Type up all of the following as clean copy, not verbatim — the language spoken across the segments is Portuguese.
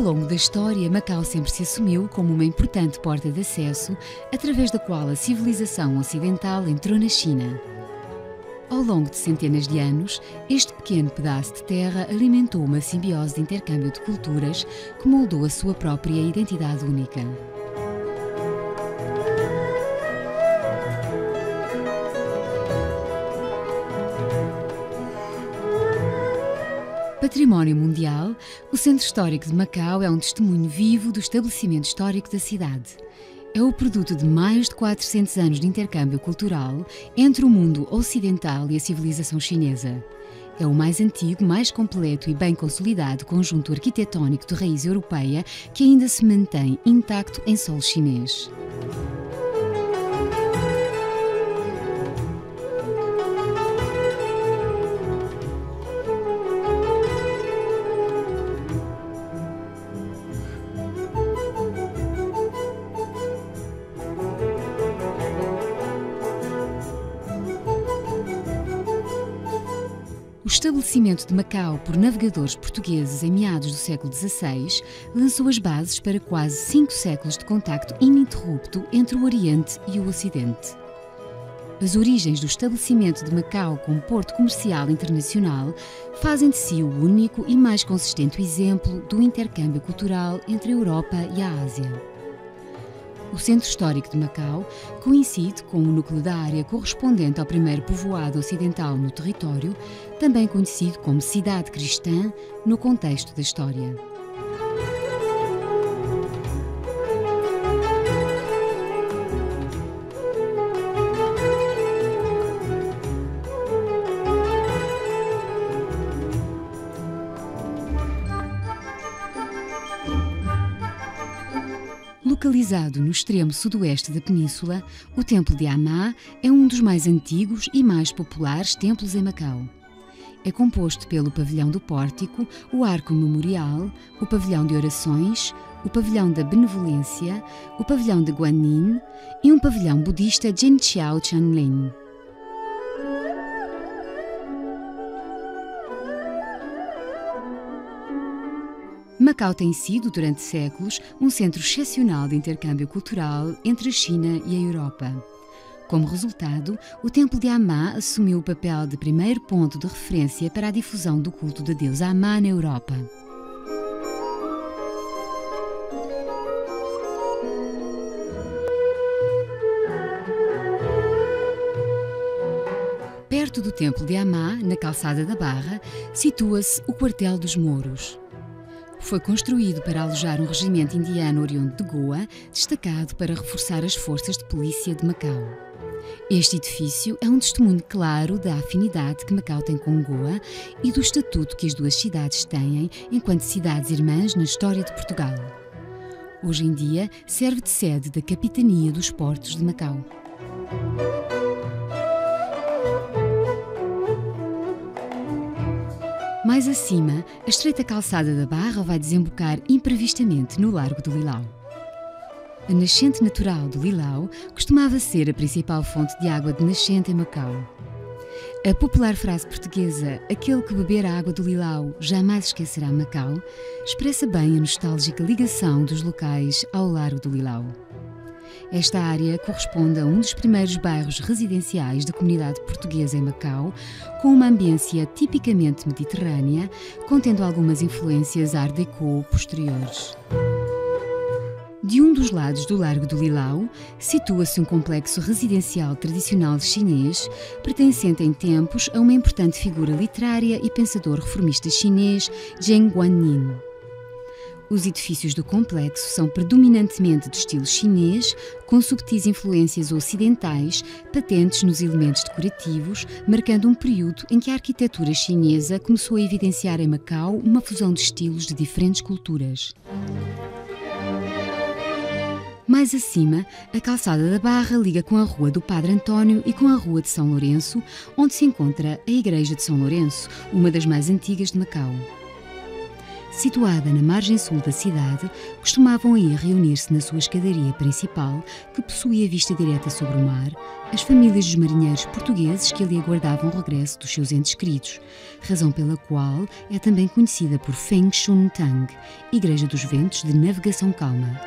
longo da história, Macau sempre se assumiu como uma importante porta de acesso através da qual a civilização ocidental entrou na China. Ao longo de centenas de anos, este pequeno pedaço de terra alimentou uma simbiose de intercâmbio de culturas que moldou a sua própria identidade única. Património mundial, o Centro Histórico de Macau é um testemunho vivo do estabelecimento histórico da cidade. É o produto de mais de 400 anos de intercâmbio cultural entre o mundo ocidental e a civilização chinesa. É o mais antigo, mais completo e bem consolidado conjunto arquitetónico de raiz europeia que ainda se mantém intacto em solo chinês. O estabelecimento de Macau por navegadores portugueses em meados do século XVI lançou as bases para quase 5 séculos de contacto ininterrupto entre o Oriente e o Ocidente. As origens do estabelecimento de Macau como porto comercial internacional fazem de si o único e mais consistente exemplo do intercâmbio cultural entre a Europa e a Ásia. O Centro Histórico de Macau coincide com o núcleo da área correspondente ao primeiro povoado ocidental no território, também conhecido como Cidade Cristã, no contexto da história. Localizado no extremo sudoeste da península, o Templo de Ama é um dos mais antigos e mais populares templos em Macau. É composto pelo pavilhão do pórtico, o arco memorial, o pavilhão de orações, o pavilhão da benevolência, o pavilhão de Guanyin e um pavilhão budista Jinqiao Chanlin. Macau tem sido, durante séculos, um centro excepcional de intercâmbio cultural entre a China e a Europa. Como resultado, o Templo de Ama assumiu o papel de primeiro ponto de referência para a difusão do culto da deusa Ama na Europa. Perto do Templo de Ama, na calçada da Barra, situa-se o Quartel dos Mouros. Foi construído para alojar um regimento indiano oriundo de Goa, destacado para reforçar as forças de polícia de Macau. Este edifício é um testemunho claro da afinidade que Macau tem com Goa e do estatuto que as duas cidades têm enquanto cidades irmãs na história de Portugal. Hoje em dia, serve de sede da Capitania dos Portos de Macau. Mais acima, a estreita calçada da Barra vai desembocar imprevistamente no Largo do Lilau. A nascente natural do Lilau costumava ser a principal fonte de água de nascente em Macau. A popular frase portuguesa "aquele que beber a água do Lilau jamais esquecerá Macau" expressa bem a nostálgica ligação dos locais ao Largo do Lilau. Esta área corresponde a um dos primeiros bairros residenciais da comunidade portuguesa em Macau, com uma ambiência tipicamente mediterrânea, contendo algumas influências Art Déco posteriores. De um dos lados do Largo do Lilau, situa-se um complexo residencial tradicional chinês, pertencente em tempos a uma importante figura literária e pensador reformista chinês, Zheng Guanyin. Os edifícios do complexo são predominantemente de estilo chinês, com subtis influências ocidentais patentes nos elementos decorativos, marcando um período em que a arquitetura chinesa começou a evidenciar em Macau uma fusão de estilos de diferentes culturas. Mais acima, a calçada da Barra liga com a Rua do Padre António e com a Rua de São Lourenço, onde se encontra a Igreja de São Lourenço, uma das mais antigas de Macau. Situada na margem sul da cidade, costumavam aí reunir-se na sua escadaria principal, que possuía vista direta sobre o mar, as famílias dos marinheiros portugueses que ali aguardavam o regresso dos seus entes queridos, razão pela qual é também conhecida por Feng Shun Tang, Igreja dos Ventos de Navegação Calma.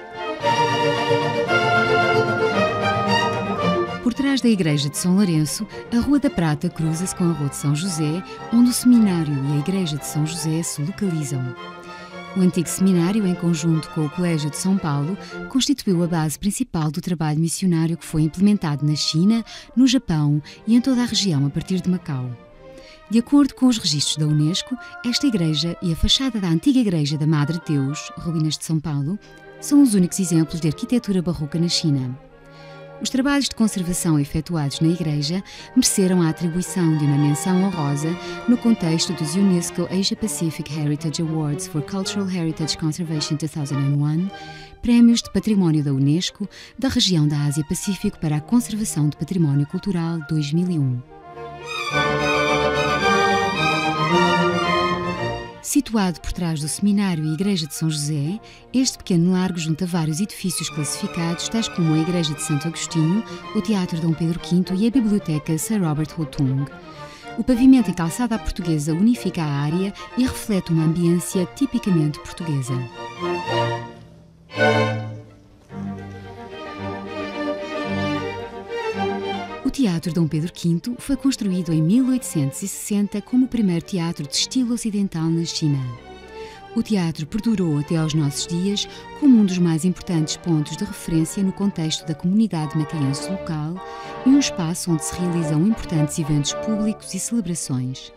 Por trás da Igreja de São Lourenço, a Rua da Prata cruza-se com a Rua de São José, onde o seminário e a Igreja de São José se localizam. O antigo seminário, em conjunto com o Colégio de São Paulo, constituiu a base principal do trabalho missionário que foi implementado na China, no Japão e em toda a região a partir de Macau. De acordo com os registros da Unesco, esta igreja e a fachada da antiga Igreja da Madre Deus, ruínas de São Paulo, são os únicos exemplos de arquitetura barroca na China. Os trabalhos de conservação efetuados na igreja mereceram a atribuição de uma menção honrosa no contexto dos UNESCO Asia Pacific Heritage Awards for Cultural Heritage Conservation 2001, prémios de património da Unesco da região da Ásia-Pacífico para a conservação de património cultural 2001. Situado por trás do seminário e Igreja de São José, este pequeno largo junta vários edifícios classificados, tais como a Igreja de Santo Agostinho, o Teatro Dom Pedro V e a Biblioteca Sir Robert Hotung. O pavimento em calçada à portuguesa unifica a área e reflete uma ambiência tipicamente portuguesa. O Teatro Dom Pedro V foi construído em 1860 como o primeiro teatro de estilo ocidental na China. O teatro perdurou até aos nossos dias como um dos mais importantes pontos de referência no contexto da comunidade macaense local e um espaço onde se realizam importantes eventos públicos e celebrações.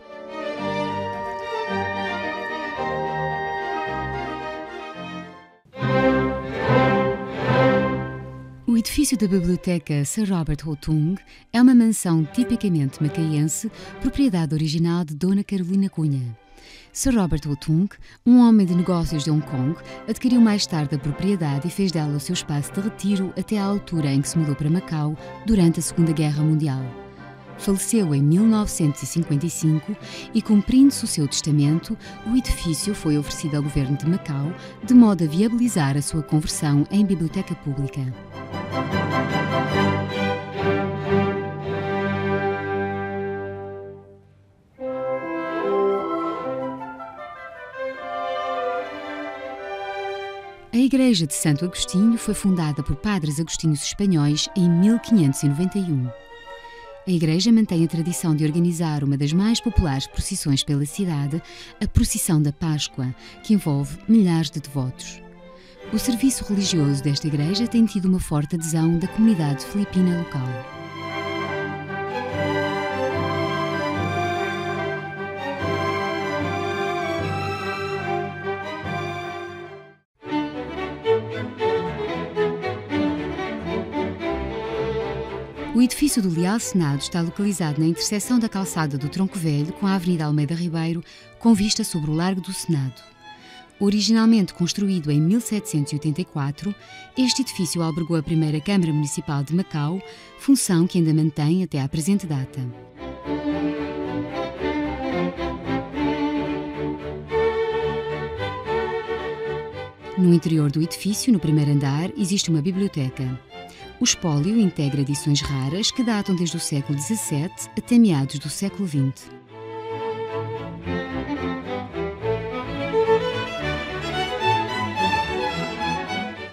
O edifício da Biblioteca Sir Robert Hotung é uma mansão tipicamente macaense, propriedade original de Dona Carolina Cunha. Sir Robert Hotung, um homem de negócios de Hong Kong, adquiriu mais tarde a propriedade e fez dela o seu espaço de retiro até à altura em que se mudou para Macau durante a Segunda Guerra Mundial. Faleceu em 1955 e, cumprindo-se o seu testamento, o edifício foi oferecido ao governo de Macau, de modo a viabilizar a sua conversão em biblioteca pública. A Igreja de Santo Agostinho foi fundada por padres agostinhos espanhóis em 1591. A Igreja mantém a tradição de organizar uma das mais populares procissões pela cidade, a Procissão da Páscoa, que envolve milhares de devotos. O serviço religioso desta igreja tem tido uma forte adesão da comunidade filipina local. O edifício do Leal Senado está localizado na interseção da calçada do Tronco Velho com a Avenida Almeida Ribeiro, com vista sobre o Largo do Senado. Originalmente construído em 1784, este edifício albergou a primeira Câmara Municipal de Macau, função que ainda mantém até à presente data. No interior do edifício, no primeiro andar, existe uma biblioteca. O espólio integra edições raras que datam desde o século XVII até meados do século XX.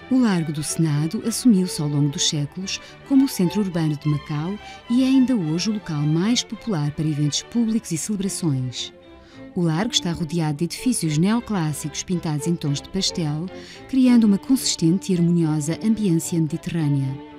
O Largo do Senado assumiu-se ao longo dos séculos como o centro urbano de Macau e é ainda hoje o local mais popular para eventos públicos e celebrações. O largo está rodeado de edifícios neoclássicos pintados em tons de pastel, criando uma consistente e harmoniosa ambiência mediterrânea.